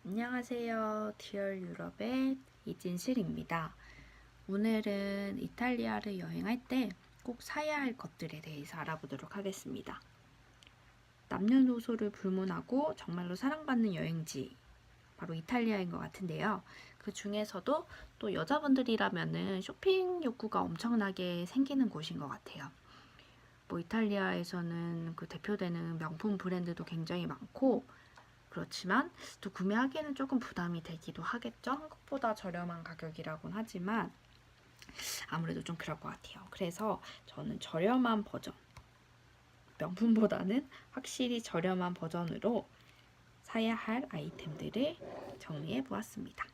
안녕하세요. 디얼 유럽의 이진실입니다. 오늘은 이탈리아를 여행할 때 꼭 사야 할 것들에 대해서 알아보도록 하겠습니다. 남녀노소를 불문하고 정말로 사랑받는 여행지, 바로 이탈리아인 것 같은데요. 그 중에서도 또 여자분들이라면은 쇼핑 욕구가 엄청나게 생기는 곳인 것 같아요. 이탈리아에서는 그 대표되는 명품 브랜드도 굉장히 많고, 그렇지만 또 구매하기에는 조금 부담이 되기도 하겠죠. 한국보다 저렴한 가격이라고는 하지만 아무래도 좀 그럴 것 같아요. 그래서 저는 저렴한 버전, 명품보다는 확실히 저렴한 버전으로 사야 할 아이템들을 정리해 보았습니다.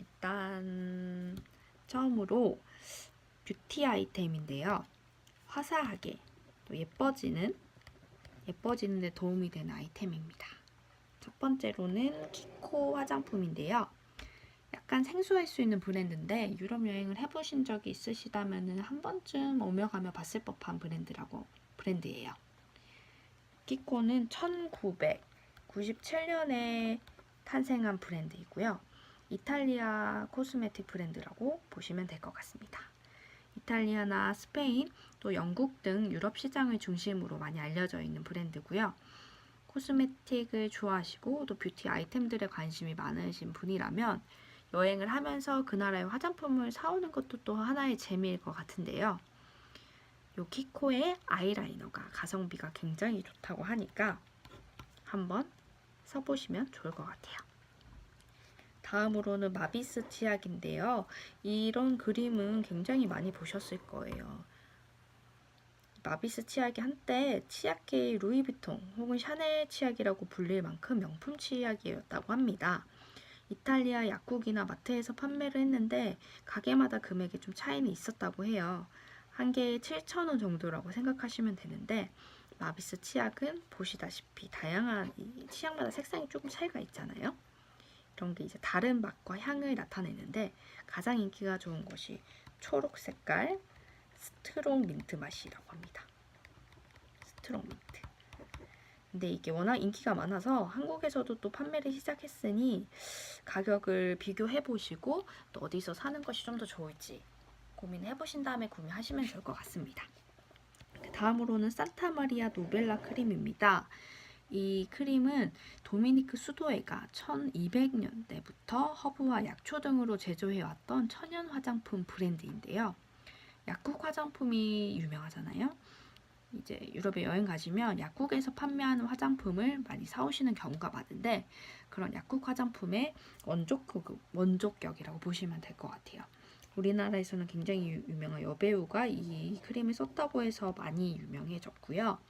일단 처음으로 뷰티 아이템인데요. 화사하게 또 예뻐지는 데 도움이 되는 아이템입니다. 첫 번째로는 키코 화장품인데요. 약간 생소할 수 있는 브랜드인데 유럽 여행을 해보신 적이 있으시다면 한 번쯤 오며 가며 봤을 법한 브랜드예요. 키코는 1997년에 탄생한 브랜드이고요. 이탈리아 코스메틱 브랜드라고 보시면 될 것 같습니다. 이탈리아나 스페인, 또 영국 등 유럽 시장을 중심으로 많이 알려져 있는 브랜드고요. 코스메틱을 좋아하시고 또 뷰티 아이템들에 관심이 많으신 분이라면 여행을 하면서 그 나라의 화장품을 사오는 것도 또 하나의 재미일 것 같은데요. 요 키코의 아이라이너가 가성비가 굉장히 좋다고 하니까 한번 써보시면 좋을 것 같아요. 다음으로는 마비스 치약인데요. 이런 그림은 굉장히 많이 보셨을 거예요. 마비스 치약이 한때 치약계의 루이비통 혹은 샤넬 치약이라고 불릴 만큼 명품 치약이었다고 합니다. 이탈리아 약국이나 마트에서 판매를 했는데 가게마다 금액이 좀 차이는 있었다고 해요. 한 개에 7,000원 정도라고 생각하시면 되는데 마비스 치약은 보시다시피 다양한 치약마다 색상이 조금 차이가 있잖아요. 이런 게 이제 다른 맛과 향을 나타내는데 가장 인기가 좋은 것이 초록 색깔 스트롱 민트 맛이라고 합니다. 스트롱 민트. 근데 이게 워낙 인기가 많아서 한국에서도 또 판매를 시작했으니 가격을 비교해 보시고 또 어디서 사는 것이 좀 더 좋을지 고민해 보신 다음에 구매하시면 좋을 것 같습니다. 다음으로는 산타마리아 노벨라 크림입니다. 이 크림은 도미니크 수도회가 1200년대부터 허브와 약초 등으로 제조해왔던 천연 화장품 브랜드인데요. 약국 화장품이 유명하잖아요. 이제 유럽에 여행 가시면 약국에서 판매하는 화장품을 많이 사오시는 경우가 많은데 그런 약국 화장품의 원조격이라고 보시면 될 것 같아요. 우리나라에서는 굉장히 유명한 여배우가 이 크림을 썼다고 해서 많이 유명해졌고요.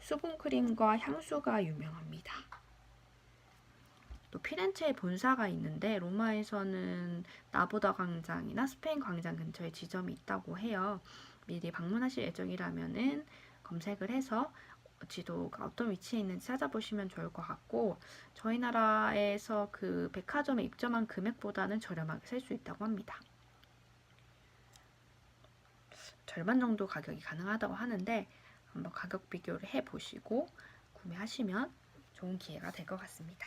수분크림과 향수가 유명합니다. 또 피렌체에 본사가 있는데 로마에서는 나보다 광장이나 스페인 광장 근처에 지점이 있다고 해요. 미리 방문하실 예정이라면은 검색을 해서 지도가 어떤 위치에 있는지 찾아보시면 좋을 것 같고 저희 나라에서 그 백화점에 입점한 금액보다는 저렴하게 살 수 있다고 합니다. 절반 정도 가격이 가능하다고 하는데 한번 가격 비교를 해보시고 구매하시면 좋은 기회가 될 것 같습니다.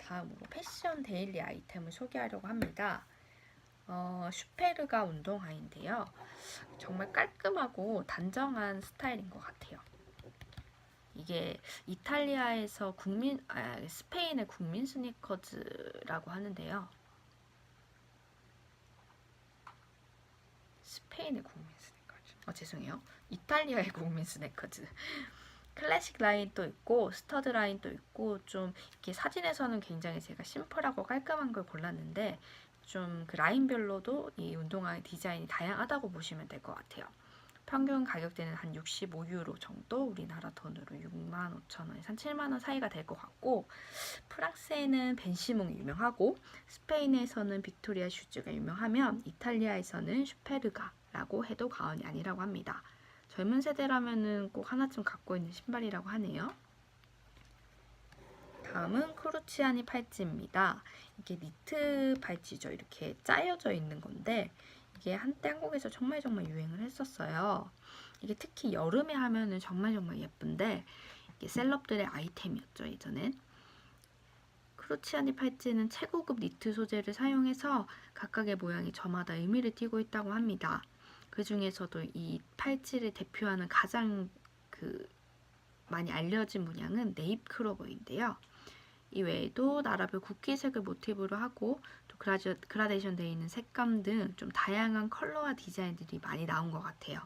다음으로 패션 데일리 아이템을 소개하려고 합니다. 슈페르가 운동화인데요. 정말 깔끔하고 단정한 스타일인 것 같아요. 이게 이탈리아에서 스페인의 국민 스니커즈라고 하는데요. 스페인의 국민 스니커즈. 죄송해요. 이탈리아의 국민 스니커즈. 클래식 라인도 있고 스터드 라인도 있고 좀 이렇게 사진에서는 굉장히 제가 심플하고 깔끔한 걸 골랐는데 좀 그 라인별로도 이 운동화의 디자인이 다양하다고 보시면 될 것 같아요. 평균 가격대는 한 65유로 정도, 우리나라 돈으로 65,000원에서 한 7만원 사이가 될 것 같고 프랑스에는 벤시몽이 유명하고 스페인에서는 빅토리아 슈즈가 유명하면 이탈리아에서는 슈페르가라고 해도 과언이 아니라고 합니다. 젊은 세대라면은 꼭 하나쯤 갖고 있는 신발이라고 하네요. 다음은 크루치아니 팔찌입니다. 이게 니트 팔찌죠. 이렇게 짜여져 있는 건데 이게 한때 한국에서 정말 유행을 했었어요. 이게 특히 여름에 하면은 정말 예쁜데 이게 셀럽들의 아이템이었죠, 예전엔. 크루치아니 팔찌는 최고급 니트 소재를 사용해서 각각의 모양이 저마다 의미를 띠고 있다고 합니다. 그 중에서도 이 팔찌를 대표하는 가장 많이 알려진 문양은 네잎 크로버인데요. 이 외에도 나라별 국기색을 모티브로 하고 또 그라데이션 되어 있는 색감 등 좀 다양한 컬러와 디자인들이 많이 나온 것 같아요.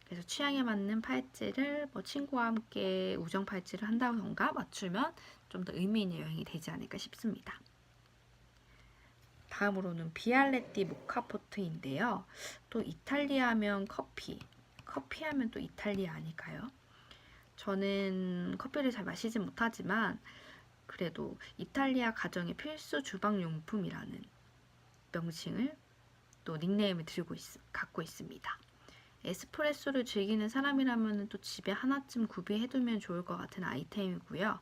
그래서 취향에 맞는 팔찌를 친구와 함께 우정 팔찌를 한다던가 맞추면 좀 더 의미 있는 여행이 되지 않을까 싶습니다. 다음으로는 비알레띠 모카포트인데요. 또 이탈리아 하면 커피 하면 또 이탈리아 아닐까요? 저는 커피를 잘 마시진 못하지만 그래도 이탈리아 가정의 필수 주방용품이라는 명칭을 또 닉네임을 갖고 있습니다. 에스프레소를 즐기는 사람이라면 또 집에 하나쯤 구비해두면 좋을 것 같은 아이템이고요.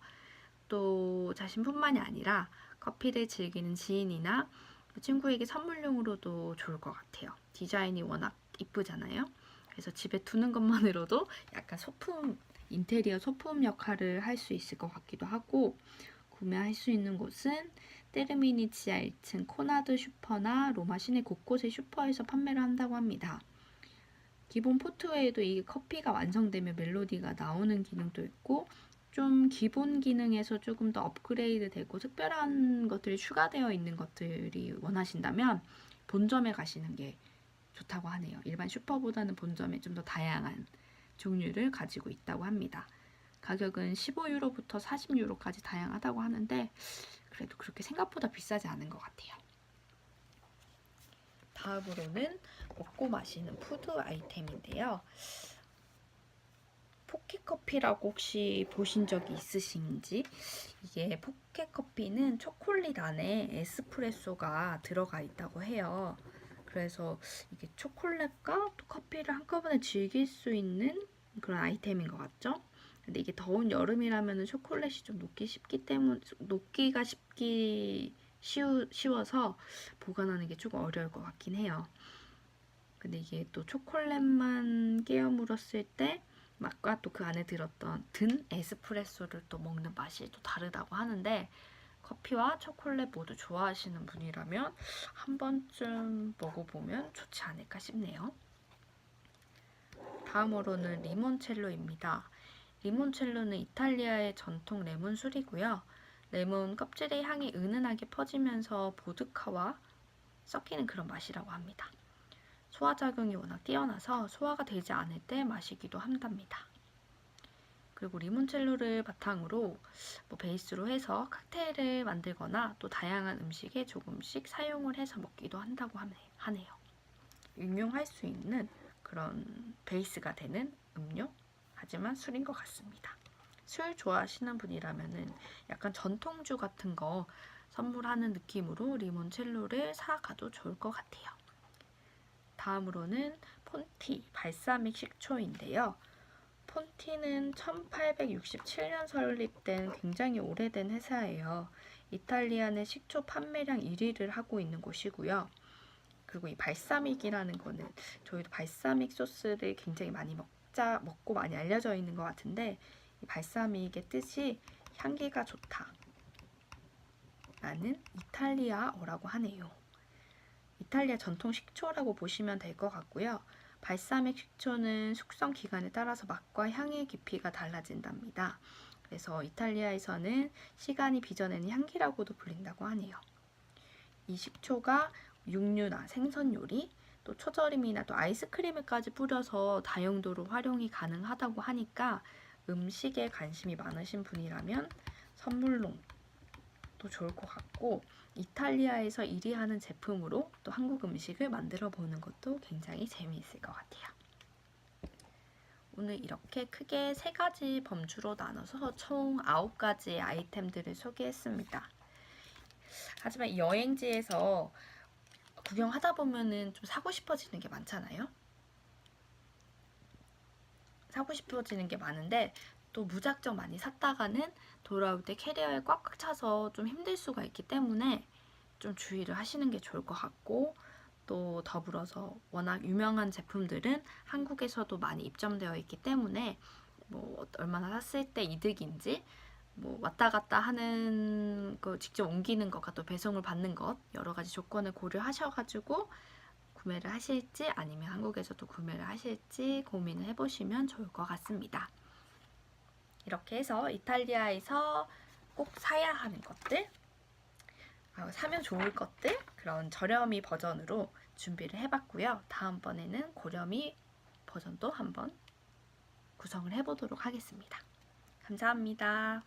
또 자신뿐만이 아니라 커피를 즐기는 지인이나 친구에게 선물용으로도 좋을 것 같아요. 디자인이 워낙 이쁘잖아요. 그래서 집에 두는 것만으로도 약간 인테리어 소품 역할을 할 수 있을 것 같기도 하고, 구매할 수 있는 곳은 테르미니 지하 1층 코나드 슈퍼나 로마 시내 곳곳의 슈퍼에서 판매를 한다고 합니다. 기본 포트 외에도 이 커피가 완성되면 멜로디가 나오는 기능도 있고, 좀 기본 기능에서 조금 더 업그레이드 되고 특별한 것들이 추가되어 있는 것들이 원하신다면 본점에 가시는 게 좋다고 하네요. 일반 슈퍼보다는 본점에 좀 더 다양한 종류를 가지고 있다고 합니다. 가격은 15유로부터 40유로까지 다양하다고 하는데 그래도 그렇게 생각보다 비싸지 않은 것 같아요. 다음으로는 먹고 마시는 푸드 아이템인데요. 포켓커피라고 혹시 보신 적이 있으신지? 이게 포켓커피는 초콜릿 안에 에스프레소가 들어가 있다고 해요. 그래서 이게 초콜릿과 또 커피를 한꺼번에 즐길 수 있는 그런 아이템인 것 같죠? 근데 이게 더운 여름이라면 초콜릿이 좀 녹기가 쉬워서 보관하는 게 조금 어려울 것 같긴 해요. 근데 이게 또 초콜릿만 깨어 물었을 때 맛과 또 그 안에 든 에스프레소를 또 먹는 맛이 또 다르다고 하는데, 커피와 초콜릿 모두 좋아하시는 분이라면 한 번쯤 먹어보면 좋지 않을까 싶네요. 다음으로는 리몬첼로입니다. 리몬첼로는 이탈리아의 전통 레몬 술이고요. 레몬 껍질의 향이 은은하게 퍼지면서 보드카와 섞이는 그런 맛이라고 합니다. 소화작용이 워낙 뛰어나서 소화가 되지 않을 때 마시기도 한답니다. 그리고 리몬첼로를 바탕으로 베이스로 해서 칵테일을 만들거나 또 다양한 음식에 조금씩 사용을 해서 먹기도 한다고 하네요. 응용할 수 있는 그런 베이스가 되는 음료? 하지만 술인 것 같습니다. 술 좋아하시는 분이라면 약간 전통주 같은 거 선물하는 느낌으로 리몬첼로를 사가도 좋을 것 같아요. 다음으로는 폰티 발사믹 식초인데요. 폰티는 1867년 설립된 굉장히 오래된 회사예요. 이탈리아 내 식초 판매량 1위를 하고 있는 곳이고요. 그리고 이 발사믹이라는 거는 저희도 발사믹 소스를 굉장히 많이 먹고 많이 알려져 있는 것 같은데, 이 발사믹의 뜻이 향기가 좋다 라는 이탈리아어라고 하네요. 이탈리아 전통 식초라고 보시면 될 것 같고요. 발사믹 식초는 숙성 기간에 따라서 맛과 향의 깊이가 달라진답니다. 그래서 이탈리아에서는 시간이 빚어내는 향기라고도 불린다고 하네요. 이 식초가 육류나 생선 요리, 또 초절임이나 또 아이스크림에까지 뿌려서 다용도로 활용이 가능하다고 하니까 음식에 관심이 많으신 분이라면 선물로 또 좋을 것 같고, 이탈리아에서 1위 하는 제품으로 또 한국 음식을 만들어 보는 것도 굉장히 재미있을 것 같아요. 오늘 이렇게 크게 3가지 범주로 나눠서 총 9가지의 아이템들을 소개했습니다. 하지만 이 여행지에서 구경하다 보면은 좀 사고 싶어지는 게 많잖아요. 사고 싶어지는 게 많은데 또 무작정 많이 샀다가는 돌아올 때 캐리어에 꽉꽉 차서 좀 힘들 수가 있기 때문에 좀 주의를 하시는 게 좋을 것 같고, 또 더불어서 워낙 유명한 제품들은 한국에서도 많이 입점되어 있기 때문에 뭐 얼마나 샀을 때 이득인지, 뭐 왔다 갔다 하는 거 직접 옮기는 것과 또 배송을 받는 것 여러 가지 조건을 고려하셔가지고 구매를 하실지 아니면 한국에서도 구매를 하실지 고민을 해보시면 좋을 것 같습니다. 이렇게 해서 이탈리아에서 꼭 사야 하는 것들, 사면 좋을 것들, 그런 저렴이 버전으로 준비를 해봤고요. 다음번에는 고렴이 버전도 한번 구성을 해보도록 하겠습니다. 감사합니다.